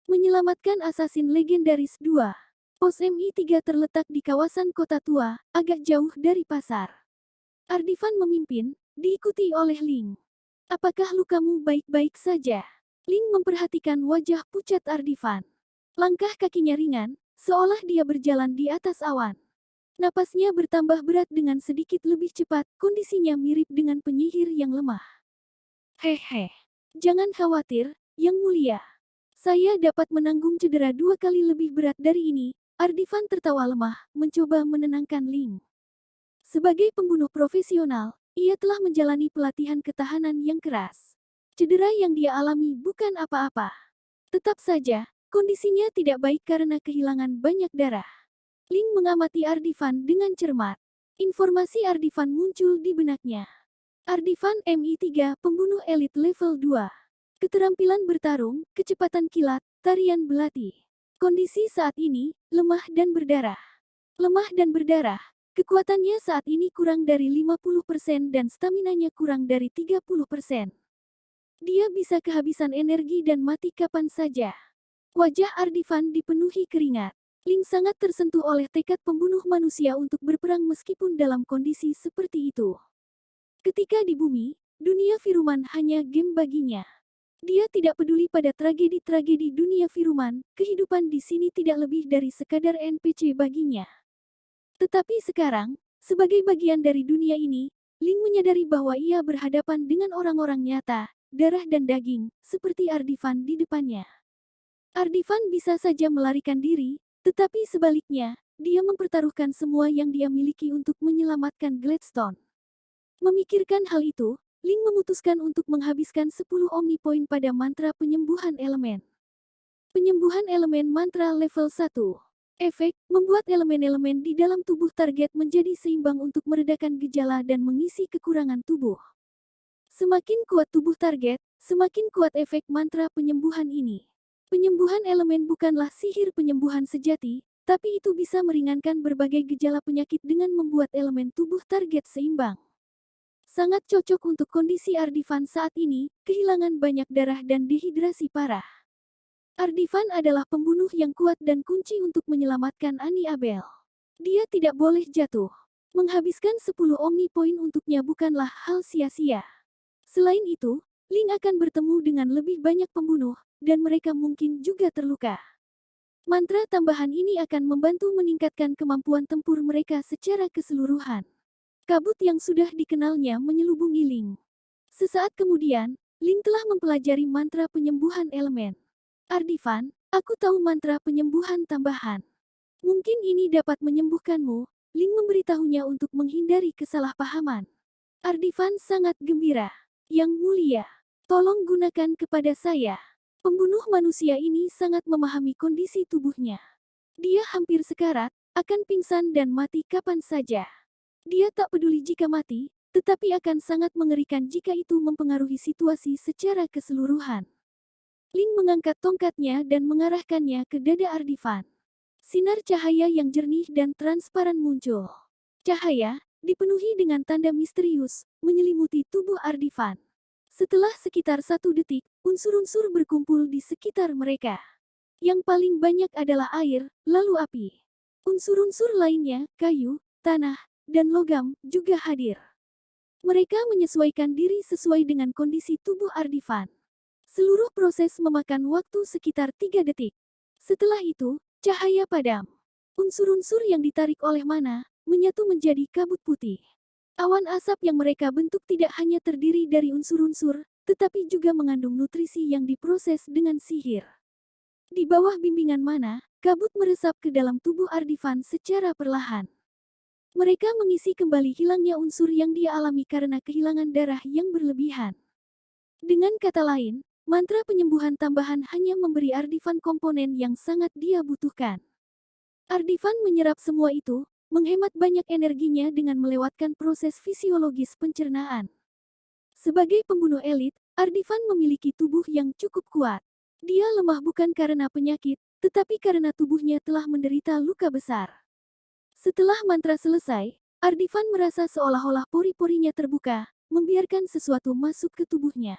Menyelamatkan Assassin Legendaris 2. Pos MI3 terletak di kawasan kota tua, agak jauh dari pasar. Ardivan memimpin, diikuti oleh Ling. Apakah lukamu baik-baik saja? Ling memperhatikan wajah pucat Ardivan. Langkah kakinya ringan, seolah dia berjalan di atas awan. Napasnya bertambah berat dengan sedikit lebih cepat, kondisinya mirip dengan penyihir yang lemah. Hehe. Jangan khawatir, Yang Mulia. Saya dapat menanggung cedera 2 kali lebih berat dari ini. Ardivan tertawa lemah, mencoba menenangkan Ling. Sebagai pembunuh profesional, ia telah menjalani pelatihan ketahanan yang keras. Cedera yang dia alami bukan apa-apa. Tetap saja, kondisinya tidak baik karena kehilangan banyak darah. Ling mengamati Ardivan dengan cermat. Informasi Ardivan muncul di benaknya. Ardivan MI3, pembunuh elit level 2. Keterampilan bertarung, kecepatan kilat, tarian belati. Kondisi saat ini, lemah dan berdarah. Lemah dan berdarah, kekuatannya saat ini kurang dari 50% dan staminanya kurang dari 30%. Dia bisa kehabisan energi dan mati kapan saja. Wajah Ardivan dipenuhi keringat. Ling sangat tersentuh oleh tekad pembunuh manusia untuk berperang meskipun dalam kondisi seperti itu. Ketika di bumi, dunia Firuman hanya game baginya. Dia tidak peduli pada tragedi-tragedi dunia Firuman, kehidupan di sini tidak lebih dari sekadar NPC baginya. Tetapi sekarang, sebagai bagian dari dunia ini, Ling menyadari bahwa ia berhadapan dengan orang-orang nyata, darah dan daging, seperti Ardivan di depannya. Ardivan bisa saja melarikan diri, tetapi sebaliknya, dia mempertaruhkan semua yang dia miliki untuk menyelamatkan Gladstone. Memikirkan hal itu, Ling memutuskan untuk menghabiskan 10 Omni Point pada mantra penyembuhan elemen. Penyembuhan elemen mantra level 1. Efek, membuat elemen-elemen di dalam tubuh target menjadi seimbang untuk meredakan gejala dan mengisi kekurangan tubuh. Semakin kuat tubuh target, semakin kuat efek mantra penyembuhan ini. Penyembuhan elemen bukanlah sihir penyembuhan sejati, tapi itu bisa meringankan berbagai gejala penyakit dengan membuat elemen tubuh target seimbang. Sangat cocok untuk kondisi Ardivan saat ini, kehilangan banyak darah dan dehidrasi parah. Ardivan adalah pembunuh yang kuat dan kunci untuk menyelamatkan Ani Abel. Dia tidak boleh jatuh. Menghabiskan 10 Omni Point untuknya bukanlah hal sia-sia. Selain itu, Ling akan bertemu dengan lebih banyak pembunuh, dan mereka mungkin juga terluka. Mantra tambahan ini akan membantu meningkatkan kemampuan tempur mereka secara keseluruhan. Kabut yang sudah dikenalnya menyelubungi Ling. Sesaat kemudian, Ling telah mempelajari mantra penyembuhan elemen. Ardivan, aku tahu mantra penyembuhan tambahan. Mungkin ini dapat menyembuhkanmu, Ling memberitahunya untuk menghindari kesalahpahaman. Ardivan sangat gembira. Yang Mulia, tolong gunakan kepada saya. Pembunuh manusia ini sangat memahami kondisi tubuhnya. Dia hampir sekarat, akan pingsan dan mati kapan saja. Dia tak peduli jika mati, tetapi akan sangat mengerikan jika itu mempengaruhi situasi secara keseluruhan. Ling mengangkat tongkatnya dan mengarahkannya ke dada Ardivan. Sinar cahaya yang jernih dan transparan muncul. Cahaya, dipenuhi dengan tanda misterius, menyelimuti tubuh Ardivan. Setelah sekitar 1 detik, unsur-unsur berkumpul di sekitar mereka. Yang paling banyak adalah air, lalu api. Unsur-unsur lainnya, kayu, tanah, dan logam, juga hadir. Mereka menyesuaikan diri sesuai dengan kondisi tubuh Ardivan. Seluruh proses memakan waktu sekitar 3 detik. Setelah itu, cahaya padam. Unsur-unsur yang ditarik oleh mana, menyatu menjadi kabut putih. Awan asap yang mereka bentuk tidak hanya terdiri dari unsur-unsur, tetapi juga mengandung nutrisi yang diproses dengan sihir. Di bawah bimbingan mana, kabut meresap ke dalam tubuh Ardivan secara perlahan. Mereka mengisi kembali hilangnya unsur yang dia alami karena kehilangan darah yang berlebihan. Dengan kata lain, mantra penyembuhan tambahan hanya memberi Ardivan komponen yang sangat dia butuhkan. Ardivan menyerap semua itu, menghemat banyak energinya dengan melewatkan proses fisiologis pencernaan. Sebagai pembunuh elit, Ardivan memiliki tubuh yang cukup kuat. Dia lemah bukan karena penyakit, tetapi karena tubuhnya telah menderita luka besar. Setelah mantra selesai, Ardivan merasa seolah-olah pori-porinya terbuka, membiarkan sesuatu masuk ke tubuhnya.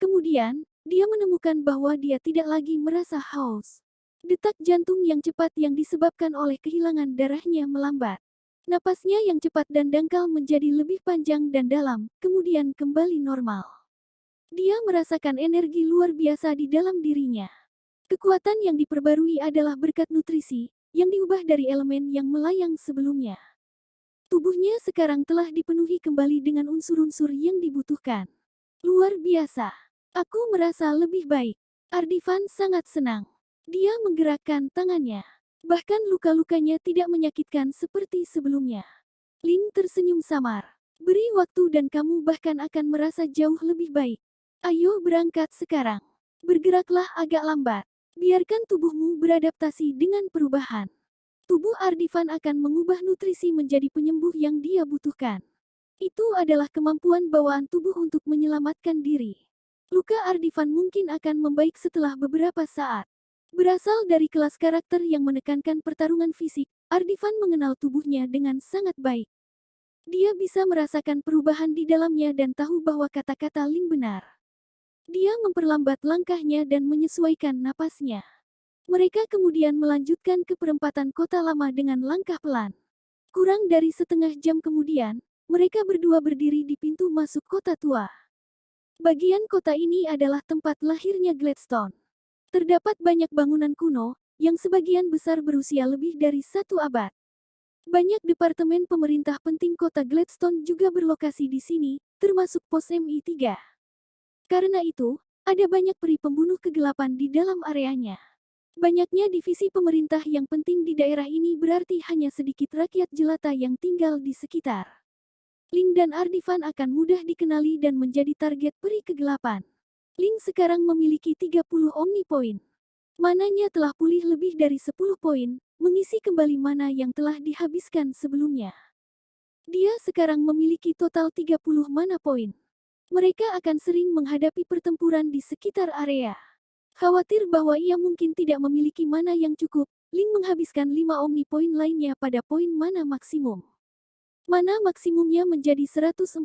Kemudian, dia menemukan bahwa dia tidak lagi merasa haus. Detak jantung yang cepat yang disebabkan oleh kehilangan darahnya melambat. Napasnya yang cepat dan dangkal menjadi lebih panjang dan dalam, kemudian kembali normal. Dia merasakan energi luar biasa di dalam dirinya. Kekuatan yang diperbarui adalah berkat nutrisi, yang diubah dari elemen yang melayang sebelumnya. Tubuhnya sekarang telah dipenuhi kembali dengan unsur-unsur yang dibutuhkan. Luar biasa. Aku merasa lebih baik. Ardivan sangat senang. Dia menggerakkan tangannya. Bahkan luka-lukanya tidak menyakitkan seperti sebelumnya. Ling tersenyum samar. Beri waktu dan kamu bahkan akan merasa jauh lebih baik. Ayo berangkat sekarang. Bergeraklah agak lambat. Biarkan tubuhmu beradaptasi dengan perubahan. Tubuh Ardivan akan mengubah nutrisi menjadi penyembuh yang dia butuhkan. Itu adalah kemampuan bawaan tubuh untuk menyelamatkan diri. Luka Ardivan mungkin akan membaik setelah beberapa saat. Berasal dari kelas karakter yang menekankan pertarungan fisik, Ardivan mengenal tubuhnya dengan sangat baik. Dia bisa merasakan perubahan di dalamnya dan tahu bahwa kata-kata Ling benar. Dia memperlambat langkahnya dan menyesuaikan napasnya. Mereka kemudian melanjutkan ke perempatan kota lama dengan langkah pelan. Kurang dari setengah jam kemudian, mereka berdua berdiri di pintu masuk kota tua. Bagian kota ini adalah tempat lahirnya Gladstone. Terdapat banyak bangunan kuno, yang sebagian besar berusia lebih dari 1 abad. Banyak departemen pemerintah penting kota Gladstone juga berlokasi di sini, termasuk pos MI3. Karena itu, ada banyak peri pembunuh kegelapan di dalam areanya. Banyaknya divisi pemerintah yang penting di daerah ini berarti hanya sedikit rakyat jelata yang tinggal di sekitar. Ling dan Ardivan akan mudah dikenali dan menjadi target peri kegelapan. Ling sekarang memiliki 30 Omni Point. Mananya telah pulih lebih dari 10 poin, mengisi kembali mana yang telah dihabiskan sebelumnya. Dia sekarang memiliki total 30 mana poin. Mereka akan sering menghadapi pertempuran di sekitar area. Khawatir bahwa ia mungkin tidak memiliki mana yang cukup, Ling menghabiskan 5 Omni Point lainnya pada poin mana maksimum. Mana maksimumnya menjadi 141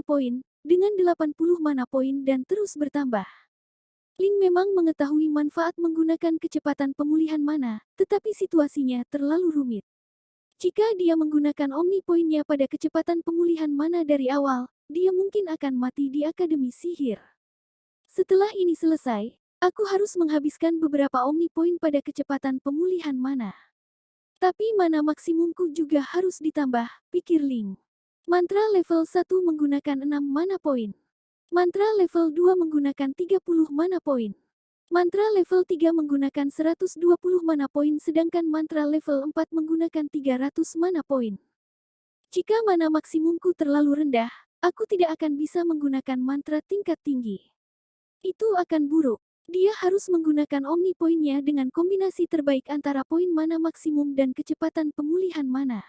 poin, dengan 80 mana poin dan terus bertambah. Ling memang mengetahui manfaat menggunakan kecepatan pemulihan mana, tetapi situasinya terlalu rumit. Jika dia menggunakan Omni Point-nya pada kecepatan pemulihan mana dari awal, dia mungkin akan mati di Akademi Sihir. Setelah ini selesai, aku harus menghabiskan beberapa Omni Point pada kecepatan pemulihan mana. Tapi mana maksimumku juga harus ditambah, pikir Ling. Mantra level 1 menggunakan 6 mana poin. Mantra level 2 menggunakan 30 mana poin. Mantra level 3 menggunakan 120 mana poin sedangkan mantra level 4 menggunakan 300 mana poin. Jika mana maksimumku terlalu rendah, aku tidak akan bisa menggunakan mantra tingkat tinggi. Itu akan buruk. Dia harus menggunakan Omni Point-nya dengan kombinasi terbaik antara poin mana maksimum dan kecepatan pemulihan mana.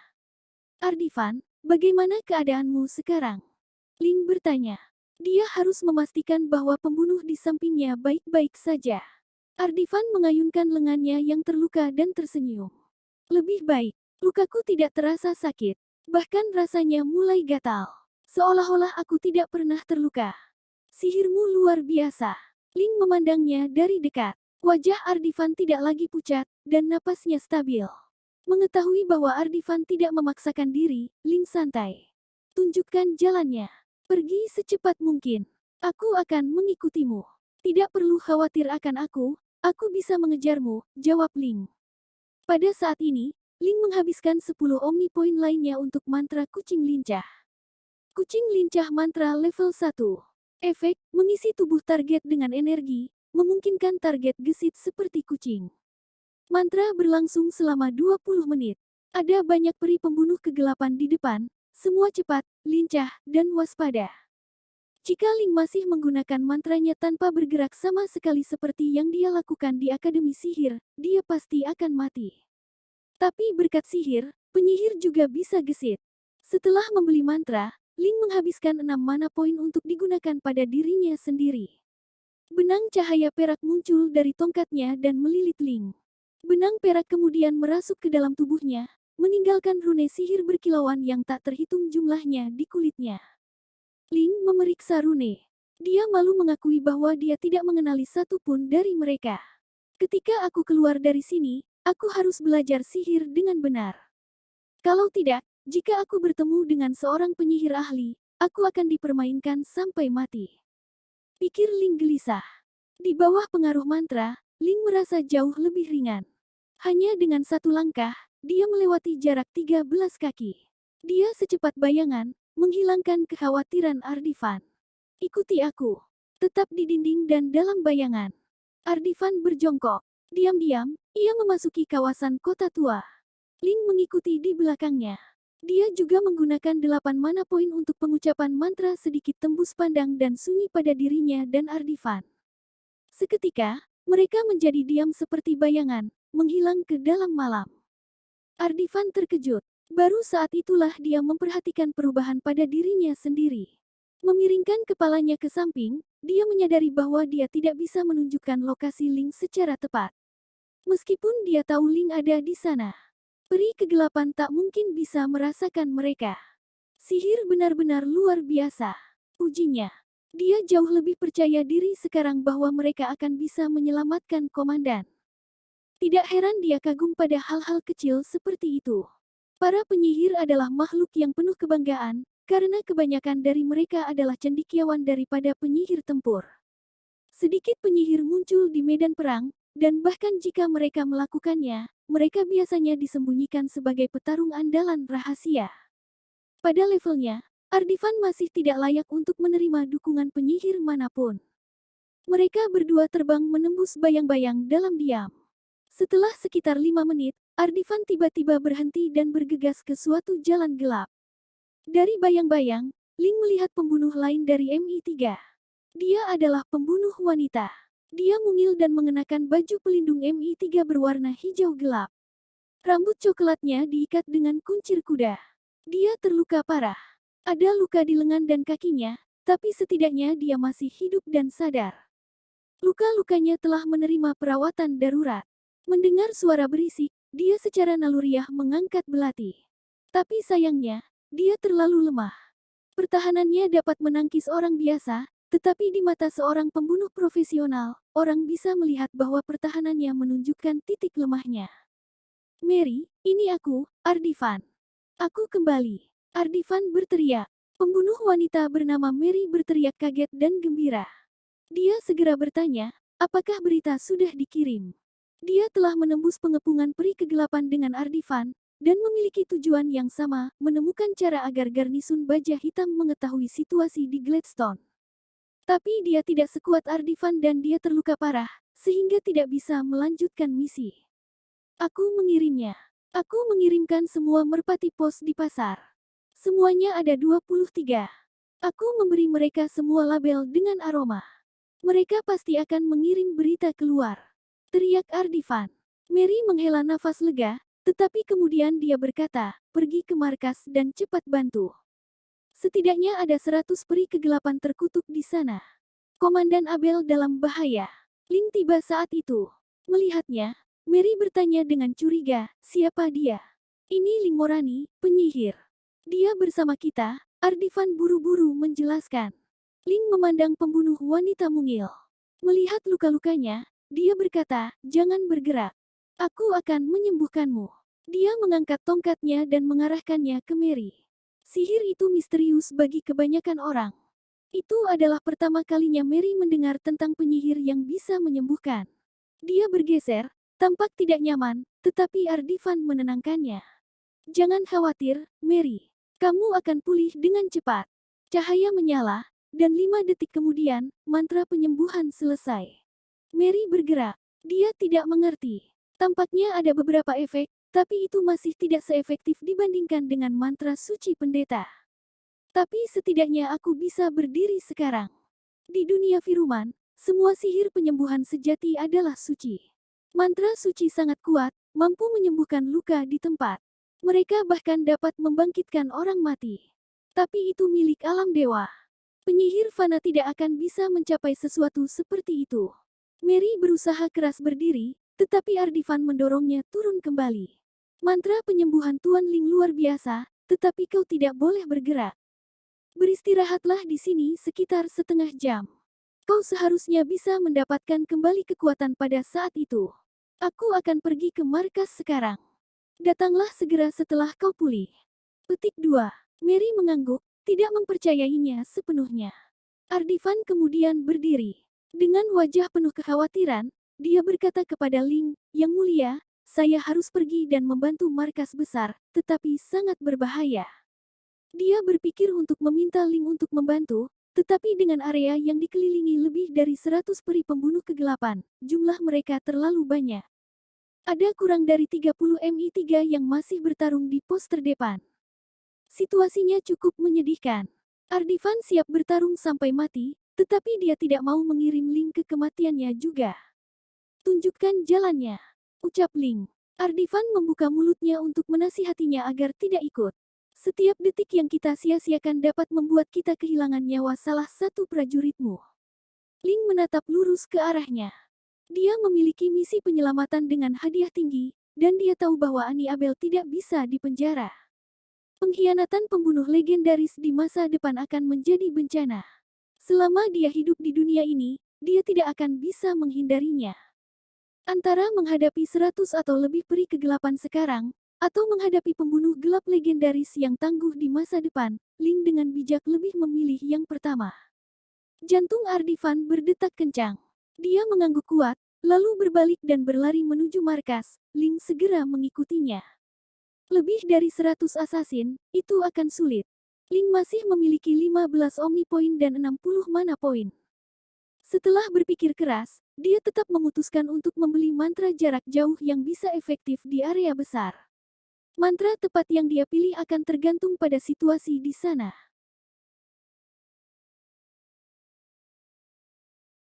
Ardivan, bagaimana keadaanmu sekarang? Ling bertanya. Dia harus memastikan bahwa pembunuh di sampingnya baik-baik saja. Ardivan mengayunkan lengannya yang terluka dan tersenyum. Lebih baik, lukaku tidak terasa sakit. Bahkan rasanya mulai gatal. Seolah-olah aku tidak pernah terluka. Sihirmu luar biasa. Ling memandangnya dari dekat. Wajah Ardivan tidak lagi pucat, dan napasnya stabil. Mengetahui bahwa Ardivan tidak memaksakan diri, Ling santai. Tunjukkan jalannya. Pergi secepat mungkin. Aku akan mengikutimu. Tidak perlu khawatir akan aku bisa mengejarmu, jawab Ling. Pada saat ini, Ling menghabiskan 10 Omni Point lainnya untuk mantra kucing lincah. Kucing lincah mantra level 1. Efek, mengisi tubuh target dengan energi, memungkinkan target gesit seperti kucing. Mantra berlangsung selama 20 menit. Ada banyak peri pembunuh kegelapan di depan, semua cepat, lincah, dan waspada. Jika Ling masih menggunakan mantranya tanpa bergerak sama sekali seperti yang dia lakukan di Akademi Sihir, dia pasti akan mati. Tapi berkat sihir, penyihir juga bisa gesit. Setelah membeli mantra, Ling menghabiskan 6 mana poin untuk digunakan pada dirinya sendiri. Benang cahaya perak muncul dari tongkatnya dan melilit Ling. Benang perak kemudian merasuk ke dalam tubuhnya, meninggalkan rune sihir berkilauan yang tak terhitung jumlahnya di kulitnya. Ling memeriksa rune. Dia malu mengakui bahwa dia tidak mengenali satu pun dari mereka. Ketika aku keluar dari sini, aku harus belajar sihir dengan benar. Kalau tidak, jika aku bertemu dengan seorang penyihir ahli, aku akan dipermainkan sampai mati. Pikir Ling gelisah. Di bawah pengaruh mantra, Ling merasa jauh lebih ringan. Hanya dengan satu langkah, dia melewati jarak 13 kaki. Dia secepat bayangan, menghilangkan kekhawatiran Ardivan. Ikuti aku. Tetap di dinding dan dalam bayangan. Ardivan berjongkok. Diam-diam, ia memasuki kawasan kota tua. Ling mengikuti di belakangnya. Dia juga menggunakan 8 mana poin untuk pengucapan mantra sedikit tembus pandang dan sunyi pada dirinya dan Ardivan. Seketika, mereka menjadi diam seperti bayangan, menghilang ke dalam malam. Ardivan terkejut. Baru saat itulah dia memperhatikan perubahan pada dirinya sendiri. Memiringkan kepalanya ke samping, dia menyadari bahwa dia tidak bisa menunjukkan lokasi Ling secara tepat. Meskipun dia tahu Ling ada di sana. Peri kegelapan tak mungkin bisa merasakan mereka. Sihir benar-benar luar biasa, ujinya. Dia jauh lebih percaya diri sekarang bahwa mereka akan bisa menyelamatkan komandan. Tidak heran dia kagum pada hal-hal kecil seperti itu. Para penyihir adalah makhluk yang penuh kebanggaan, karena kebanyakan dari mereka adalah cendekiawan daripada penyihir tempur. Sedikit penyihir muncul di medan perang, dan bahkan jika mereka melakukannya, mereka biasanya disembunyikan sebagai petarung andalan rahasia. Pada levelnya, Ardivan masih tidak layak untuk menerima dukungan penyihir manapun. Mereka berdua terbang menembus bayang-bayang dalam diam. Setelah sekitar 5 menit, Ardivan tiba-tiba berhenti dan bergegas ke suatu jalan gelap. Dari bayang-bayang, Ling melihat pembunuh lain dari MI3. Dia adalah pembunuh wanita. Dia mungil dan mengenakan baju pelindung MI3 berwarna hijau gelap. Rambut coklatnya diikat dengan kuncir kuda. Dia terluka parah. Ada luka di lengan dan kakinya, tapi setidaknya dia masih hidup dan sadar. Luka-lukanya telah menerima perawatan darurat. Mendengar suara berisik, dia secara naluriah mengangkat belati. Tapi sayangnya, dia terlalu lemah. Pertahanannya dapat menangkis orang biasa, tetapi di mata seorang pembunuh profesional, orang bisa melihat bahwa pertahanannya menunjukkan titik lemahnya. Mary, ini aku, Ardivan. Aku kembali. Ardivan berteriak. Pembunuh wanita bernama Mary berteriak kaget dan gembira. Dia segera bertanya, apakah berita sudah dikirim? Dia telah menembus pengepungan peri kegelapan dengan Ardivan, dan memiliki tujuan yang sama, menemukan cara agar garnisun baja hitam mengetahui situasi di Gladstone. Tapi dia tidak sekuat Ardivan dan dia terluka parah, sehingga tidak bisa melanjutkan misi. Aku mengirimnya. Aku mengirimkan semua merpati pos di pasar. Semuanya ada 23. Aku memberi mereka semua label dengan aroma. Mereka pasti akan mengirim berita keluar. Teriak Ardivan. Mary menghela nafas lega, tetapi kemudian dia berkata, pergi ke markas dan cepat bantu. Setidaknya ada 100 peri kegelapan terkutuk di sana. Komandan Abel dalam bahaya. Ling tiba saat itu. Melihatnya, Mary bertanya dengan curiga, siapa dia? Ini Ling Morani, penyihir. Dia bersama kita, Ardivan buru-buru menjelaskan. Ling memandang pembunuh wanita mungil. Melihat luka-lukanya, dia berkata, jangan bergerak. Aku akan menyembuhkanmu. Dia mengangkat tongkatnya dan mengarahkannya ke Mary. Sihir itu misterius bagi kebanyakan orang. Itu adalah pertama kalinya Mary mendengar tentang penyihir yang bisa menyembuhkan. Dia bergeser, tampak tidak nyaman, tetapi Ardivan menenangkannya. Jangan khawatir, Mary. Kamu akan pulih dengan cepat. Cahaya menyala, dan 5 detik kemudian, mantra penyembuhan selesai. Mary bergerak. Dia tidak mengerti. Tampaknya ada beberapa efek, tapi itu masih tidak seefektif dibandingkan dengan mantra suci pendeta. Tapi setidaknya aku bisa berdiri sekarang. Di dunia Firuman, semua sihir penyembuhan sejati adalah suci. Mantra suci sangat kuat, mampu menyembuhkan luka di tempat. Mereka bahkan dapat membangkitkan orang mati. Tapi itu milik alam dewa. Penyihir fana tidak akan bisa mencapai sesuatu seperti itu. Mary berusaha keras berdiri, tetapi Ardivan mendorongnya turun kembali. Mantra penyembuhan Tuan Ling luar biasa, tetapi kau tidak boleh bergerak. Beristirahatlah di sini sekitar setengah jam. Kau seharusnya bisa mendapatkan kembali kekuatan pada saat itu. Aku akan pergi ke markas sekarang. Datanglah segera setelah kau pulih. Petik 2. Mary mengangguk, tidak mempercayainya sepenuhnya. Ardivan kemudian berdiri. Dengan wajah penuh kekhawatiran, dia berkata kepada Ling, "Yang mulia, saya harus pergi dan membantu markas besar, tetapi sangat berbahaya." Dia berpikir untuk meminta Ling untuk membantu, tetapi dengan area yang dikelilingi lebih dari 100 peri pembunuh kegelapan, jumlah mereka terlalu banyak. Ada kurang dari 30 MI3 yang masih bertarung di pos terdepan. Situasinya cukup menyedihkan. Ardivan siap bertarung sampai mati, tetapi dia tidak mau mengirim Ling ke kematiannya juga. Tunjukkan jalannya, ucap Ling. Ardivan membuka mulutnya untuk menasihatinya agar tidak ikut. Setiap detik yang kita sia-siakan dapat membuat kita kehilangan nyawa salah satu prajuritmu. Ling menatap lurus ke arahnya. Dia memiliki misi penyelamatan dengan hadiah tinggi, dan dia tahu bahwa Ani Abel tidak bisa dipenjara. Pengkhianatan pembunuh legendaris di masa depan akan menjadi bencana. Selama dia hidup di dunia ini, dia tidak akan bisa menghindarinya. Antara menghadapi 100 atau lebih peri kegelapan sekarang, atau menghadapi pembunuh gelap legendaris yang tangguh di masa depan, Ling dengan bijak lebih memilih yang pertama. Jantung Ardivan berdetak kencang. Dia mengangguk kuat, lalu berbalik dan berlari menuju markas. Ling segera mengikutinya. Lebih dari 100 asasin, itu akan sulit. Ling masih memiliki 15 Omni Point dan 60 Mana Point. Setelah berpikir keras, dia tetap memutuskan untuk membeli mantra jarak jauh yang bisa efektif di area besar. Mantra tepat yang dia pilih akan tergantung pada situasi di sana.